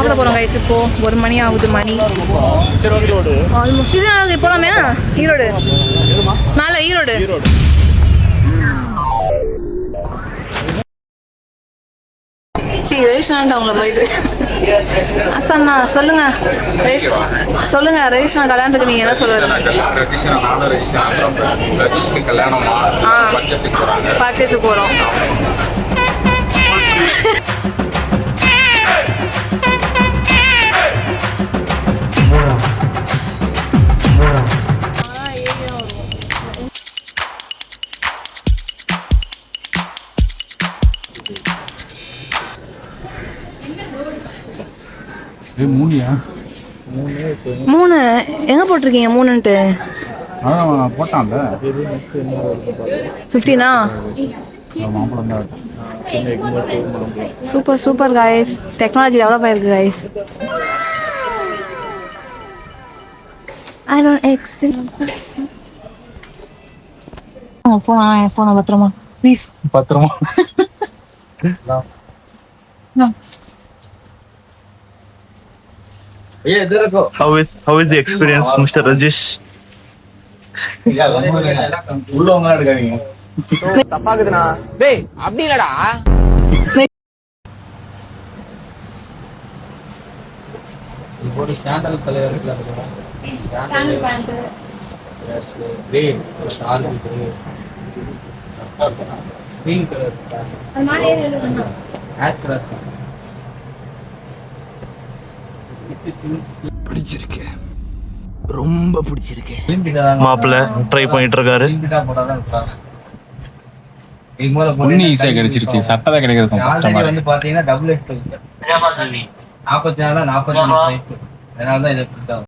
சாப்பிட போகிறோம் கைஸ். இப்போ 1 மணி ஆகுது. மணி ஆல்மோஸ்ட் இது ஆகுது. போகலாமே ஈரோடு மேலே ஈரோடு. சரி ரேஷ்னான்ட்டு அவங்கள போயிட்டு அண்ணா சொல்லுங்க சொல்லுங்க ரேஷ்னா கல்யாணத்துக்கு நீங்கள் என்ன சொல்லுறது? பர்ச்சேஸுக்கு போகிறோம். மூணு எங்க போட்டிருக்கீங்க? மூணுன்ட்டு போட்டான்ல 15ஆ? Super super guys. Technology develop ஆயிருக்கு காய்ஸ். ஃபோனை பத்திரமா ப்ளீஸ். பத்திரமா How is the experience, Mr. Rajesh? உள்ளவங்க எடுக்காதீங்க. தப்பாக்குதுண்ணா. டேய் அப்படி இல்லடா. ஒரு சாண்டல் கலர் இருக்குல. Sandal pant. Green dark green. Green colour. அது மாதிரி எழுதுனா. Ash colour. பிடிச்சிருக்கு. ரொம்ப பிடிச்சிருக்கு. மாப்பிள்ள ட்ரை பண்ணிட்டு இருக்காரு. ஒண்ணு ஈஸியா கிடைச்சிருச்சு. சட்டை கிடைக்கிறது கஷ்டமா வந்து பாத்தீங்கன்னா டபுள் எக்ஸ் 44 45 சைஸ். அதனால தான் இத கொடுத்தாங்க.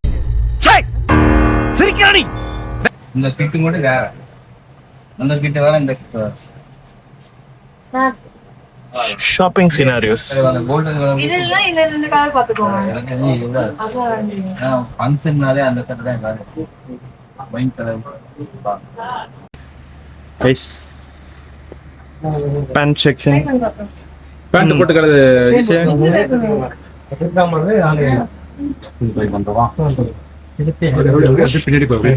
சிரிக்கறானி. இந்த கிட் கூட வேற. அந்த கிட் வேற இந்த கிட் வேற. Shopping scenarios. இதெல்லாம் இந்த ரெண்டு கலர் பாத்துக்கோங்க. ஃபங்க்ஷன்னாலே அந்த கலர் தான் வேற. White colour. Nice. Pant section. Pant போட்டுக்கிறது ஈஸியா. ட்ரை பண்றவா. பின்னாடி போய்.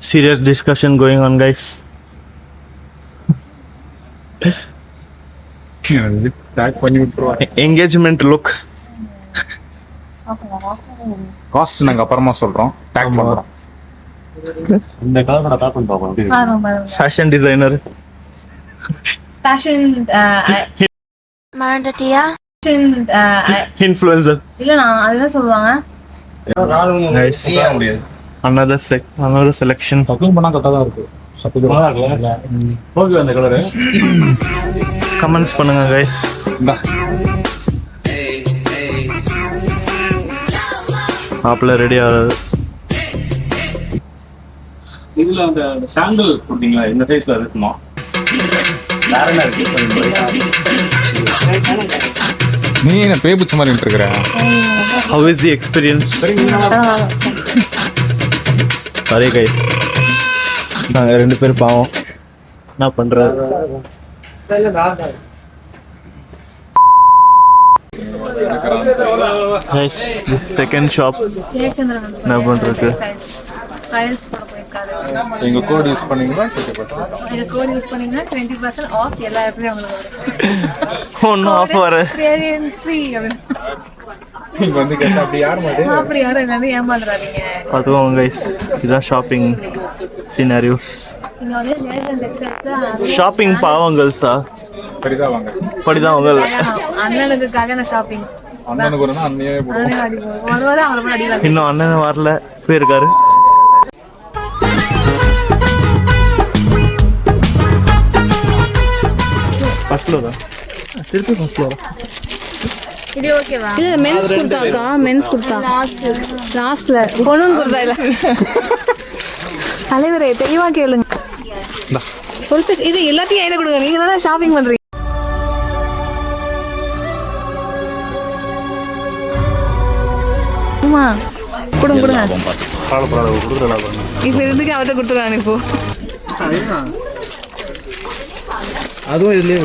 Serious discussion going on, guys. Engagement look. Cast நாங்க அப்புறமா சொல்றோம். டேக் பண்றோம். இந்த கலரோட டாப் பண்ணி பாப்போம். Fashion designer. Fashion மறந்துட்டியா? Influencer. இல்லனா அதுதான் சொல்லுவாங்க. Nice. Another selection. பக்கம் பண்ணா கரெக்ட்டா தான் இருக்கு. சத்துக்குமா இருக்குல்ல. ஓகே அந்த கலர். கமெண்ட்ஸ் பண்ணுங்க guys. மாப்பிள்ள ரெடி ஆகுது. இதுல அந்த சாண்டல் போட்டீங்களா? இந்த சைஸ்ல இருக்குமா? வேற என்ன இருக்கு? நீ என்ன பேய் புச்ச மாதிரி இருக்கற? How is the experience? Array guys. நாங்க ரெண்டு பேரும் பாவம். என்ன பண்றது? Guys, this second shop. என்ன பண்றது? ஃபைல்ஸ் போட போயிருக்காரு. நீங்க கோட் யூஸ் பண்ணீங்களா? இந்த கோட் யூஸ் பண்ணீங்கன்னா 20% ஆஃப் எல்லா இடத்துலயும் உங்களுக்கு. ஒன்னு ஆஃப் வர. ஃப்ரீ. நீங்க வந்து கேட்டா அப்படி யார் மாதிரி? அப்படி யாரும் என்ன ஏமாந்துறாதீங்க. பாத்துக்கோங்க guys. இதான் ஷாப்பிங் scenarios. இங்க வந்து நேஷனல் டெக்ஸ்டைல்ஸ்ல ஷாப்பிங் பாவங்கள்ஸா? படிதான் வாங்க. படிதான் வாங்க. அண்ணனுக்கு கல்யாண ஷாப்பிங். அண்ணனுக்கு வரணும் அண்ணியே போடுவோம். ஒருவரை அவரை அடிக்கல. இன்னும் அண்ணன் வரல. போயிருக்காரு. ஃபர்ஸ்ட்ல தான். திருப்பி ஃபர்ஸ்ட்ல. இது ஓகேவா? இது மென்ஸ் குர்தாக்கா. மென்ஸ் குர்தா லாஸ்ட்ல பொண்ணு குர்தா இல்ல. தலைவரே தெளிவா கேளுங்க. சொல்லிட்டு இது எல்லாத்தையும் ஐடியா கொடுங்க. நீங்க தான் ஷாப்பிங் பண்றீங்க. ஆமா கொடுங்க. இப்போ இதுக்கு அவர்கிட்ட கொடுத்துருவாங்க. இப்போ அதுவும் இதுலயே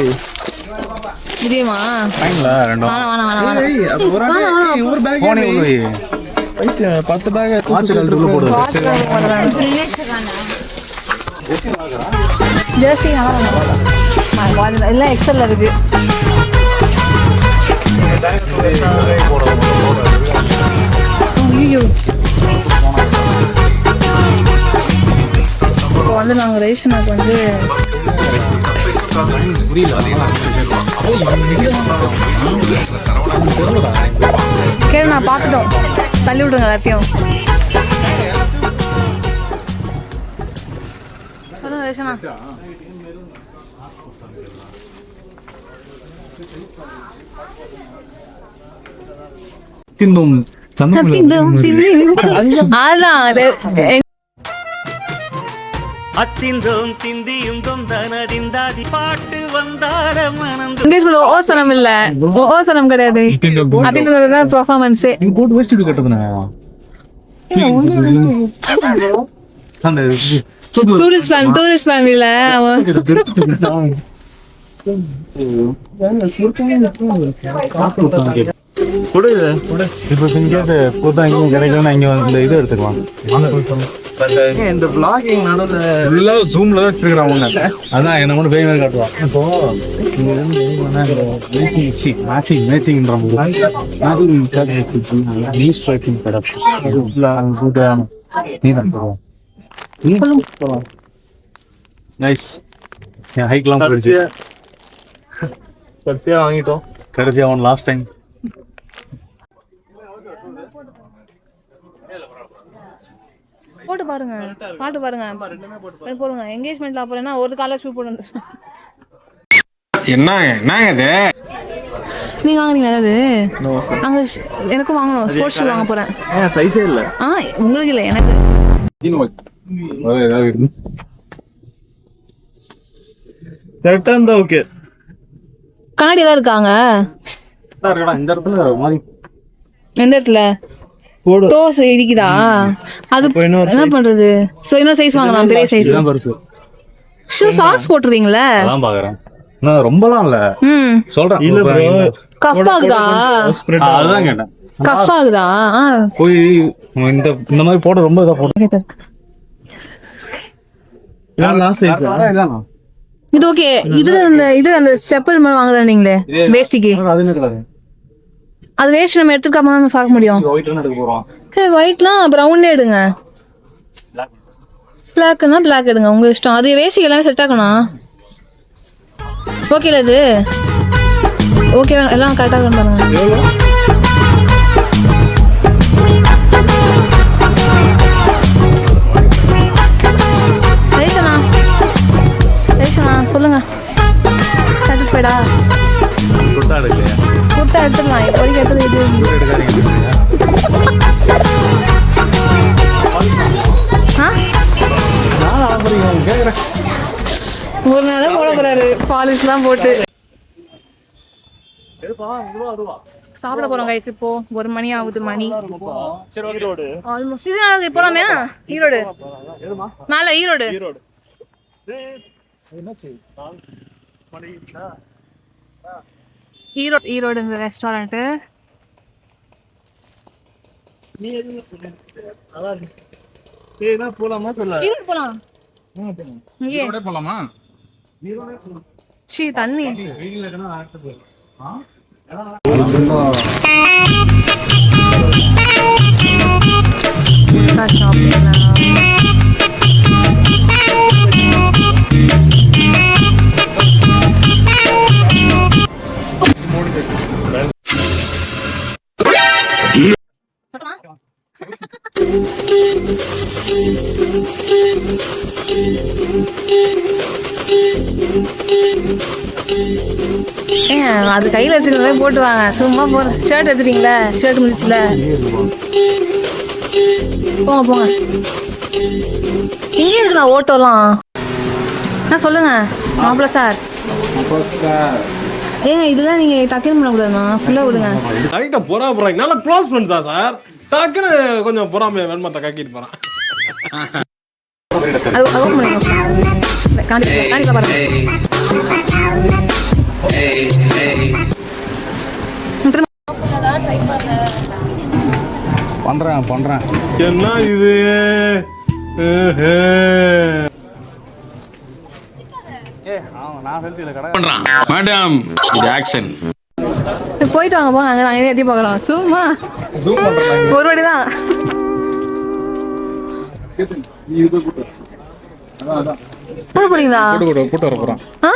இதுமா வாங்கிங்களா ரெண்டும் ஒரு பேக் போனே உள்ள 10 பேக் வாட்ச் கழட்டு உள்ள போடுங்க ஜெர்சி எல்லாம் எக்ஸல்ல இருக்கு. ஐயோ இப்போ வந்து நாங்கள் ரேஷனுக்கு வந்து கேளு நான் பார்த்துட்டோம், தள்ளி விடுங்க எல்லாத்தையும். சொல்லுங்க ரேஷனா. திந்தும் அத்திந்தோம் திந்தியும் தொந்தனதிந்தாதி பாட்டு வந்தார மனந்து ஓசனம் இல்ல, ஓசனம் கிடையாது. அத்திந்தோம் பெர்ஃபார்மன்ஸ் கூட்டு வேஸ்ட் இப்படி கட்டுதுண்ணே. அந்த டூரிஸ்ட் ஃபேமிலில இப்ப இங்கே புத்தா இங்கே கிடைக்கலன்னா இங்க வந்து இது எடுத்துக்கலாம். இந்த vlogging நடுவுல எல்லாம் ஜூம்ல தான் வச்சிருக்கான் உன்ன. அதான் என்ன மட்டும் பேய் மாதிரி காட்டுவான். இப்போ இங்க இருந்து மேட்சிங்ன்ற நியூஸ் ஃபைட்டிங் கடை நீ தான் நைஸ். ஹைக்லாம் போயிடுச்சு. கடைசியா வாங்கிட்டோம். கடைசியா அவன் லாஸ்ட் டைம் போட்டு பாருங்க, பாட்டு பாருங்க போடுங்க. என்கேஜ்மெண்ட்ல அப்புறம் ஒரு கால ஷூட் போட்டு என்னங்க இது நீங்க வாங்குறீங்களா? அதாவது அங்க எனக்கும் வாங்கணும், ஸ்போர்ட்ஸ் ஷூ வாங்க போறேன். சைஸே இல்ல. உங்களுக்கு இல்ல, எனக்கு. கரெக்டா இருந்தா ஓகே. கண்ணாடி தான் இருக்காங்க இந்த இடத்துல எந்த இடத்துல டோஸ் இடிக்குதா? அது என்ன பண்றது? சோ இன்னொரு சைஸ் வாங்கலாம், பெரிய சைஸ். பெருசு ஷூ சாக்ஸ் போட்டுறீங்களா? அதான் பாக்குறேன். நான் ரொம்பலாம் இல்ல சொல்றேன். இல்ல ப்ரோ, கஃப் ஆகுதா? அதுதான் கேட்டேன். கஃப் ஆகுதா? போய் இந்த மாதிரி போட ரொம்ப இதா போட்டு லாஸ்ட் சைஸ் இது ஓகே. இது அந்த செப்பல் மாதிரி வாங்குறேன் நீங்களே வேஸ்டிக்கு. அது என்ன கலர்? அது வேஸ்ட் நம்ம எடுத்துக்காம நம்ம பார்க்க முடியும். ஒயிட் எடுக்க போறோம். ஒயிட்லாம் ப்ரௌன்ல எடுங்க, பிளாக்னா பிளாக் எடுங்க, உங்க இஷ்டம். அது வேஸ்ட் எல்லாமே செட் ஆகணும். ஓகேல இது ஓகே, எல்லாம் கரெக்டாக பாருங்க. சொல்லுங்க, சாட்டிஸ்ஃபைடா? குர்தா எடுக்கலையா? குர்தா எடுத்துக்கலாம். இப்போதைக்கு எடுத்தது இது. ஒரு நாள் தான் போட போறாரு, பாலிஷ்லாம் போட்டு. சாப்பிட போறோம் கைஸ். இப்போ 1 மணி ஆகுது. மணி ஆல்மோஸ்ட். இது நாளைக்கு போலாமே ஈரோடு. மேல ஈரோடு. ஈரோடு இந்த ரெஸ்டாரண்ட். போலாமா சொல்ல? ஈரோடு போலாம். ஈரோடே போலாமா? சீ தண்ணி. அது கையில வச்சுக்கிறதே போட்டு வாங்க. சும்மா போற ஷர்ட் எடுத்துட்டீங்களா? ஷர்ட் முடிச்சுல போங்க போங்க. இங்கே இருக்கலாம் ஓட்டோலாம். சொல்லுங்க மாப்பிள்ள சார். ஏங்க இதெல்லாம் நீங்க டக்குன்னு பண்ணக்கூடாதுண்ணா, ஃபுல்லா விடுங்க. லைட்டா போறாங்க. நல்லா க்ளோஸ் பண்ணிட்டா சார். டக்குன்னு கொஞ்சம் பொறாமைய வெண்மத்தை கக்கிட்டு போறான். அது காண்டி பாருங்க. பண்றேன் என்ன இது மேடம் இது ஆக்ஷன். போயிட்டு வாங்க போங்க, அங்கே நாங்கள் எட்டி பார்க்கலாம். சும்மா ஒரு வாட்டி தான். போட போறீங்களா? கூட்டு வர போறான். ஆ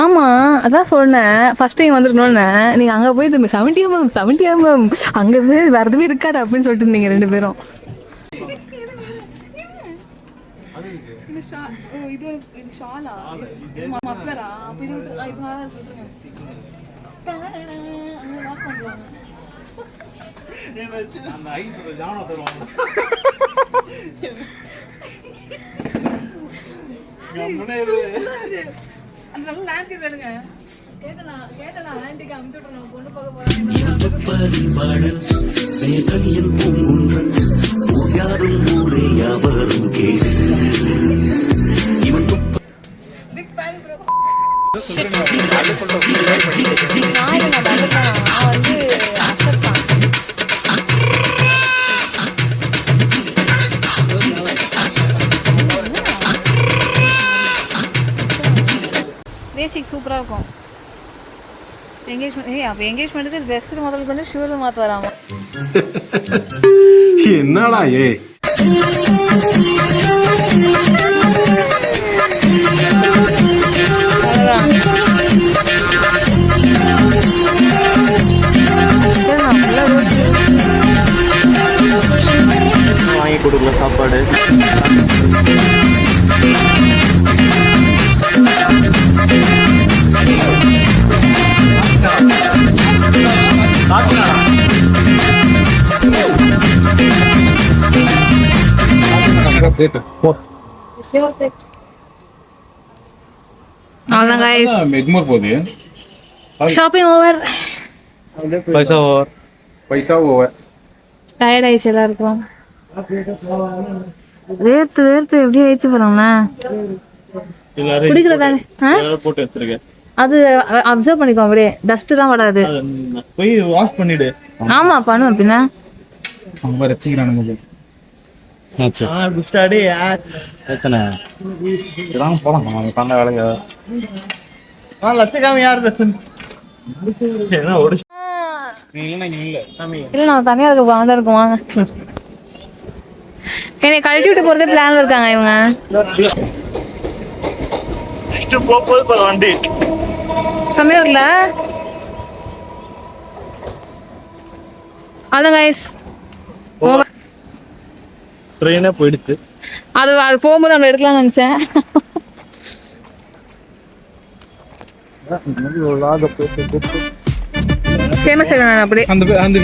ஆமா, அதான் சொன்னேன் ஃபர்ஸ்ட் டைம் வந்துருக்கணும்னு. நீங்க அங்க போயிட்டு 70mm அங்க இருந்து வேற எதுவுமே இருக்காது அப்படின்னு சொல்லிட்டு இருந்தீங்க 2 பேரும். பேசிக் சூப்பராக இருக்கும். எங்கேஜ்மெண்ட் அப்போ எங்கேஜ்மெண்ட்டுக்கு ட்ரெஸ் முதல் கொண்டு ஷூவில் மாற்ற வராமா? என்னடா ஏ வாங்கி கொடுக்கல சாப்பாடு. அவ்வளோதான் guys. எக்மோர் போகுது. Shopping over. Paisa over. Tired ஆயிடுச்சு எல்லாருக்கும். வேர்த்து எப்படி ஆயிடுச்சு பாருங்களா. குடிக்கிறதானே போட்டு வச்சிருக்கேன். அது அப்சர்வ் பண்ணிக்கோ, அப்படியே டஸ்ட் தான் வராது. போய் வாஷ் பண்ணிடு. ஆமா பண்ணுவேன் பின்ன. அவங்க ரசிக்கிறானுங்க. ஸ்டாடி எத்தனை இதெல்லாம் போலாம் நம்ம பண்ண வேலைங்க. லட்சக்காம யார் பேசுன்னு என்ன ஓடி இல்ல நான் தனியா இருக்க வாண்டா இருக்கும். வாங்க என்னை கழட்டி விட்டு போறதே பிளான்ல இருக்காங்க இவங்க. போகுது வண்டி சமையல்ல அதான் கைஸ் ட்ரெயினே போயிடுச்சு. அது போகும்போது நம்ம எடுக்கலாம்னு நினைச்சேன். ஃபேமஸ் ஆகிடும் நான் அப்படியே அந்த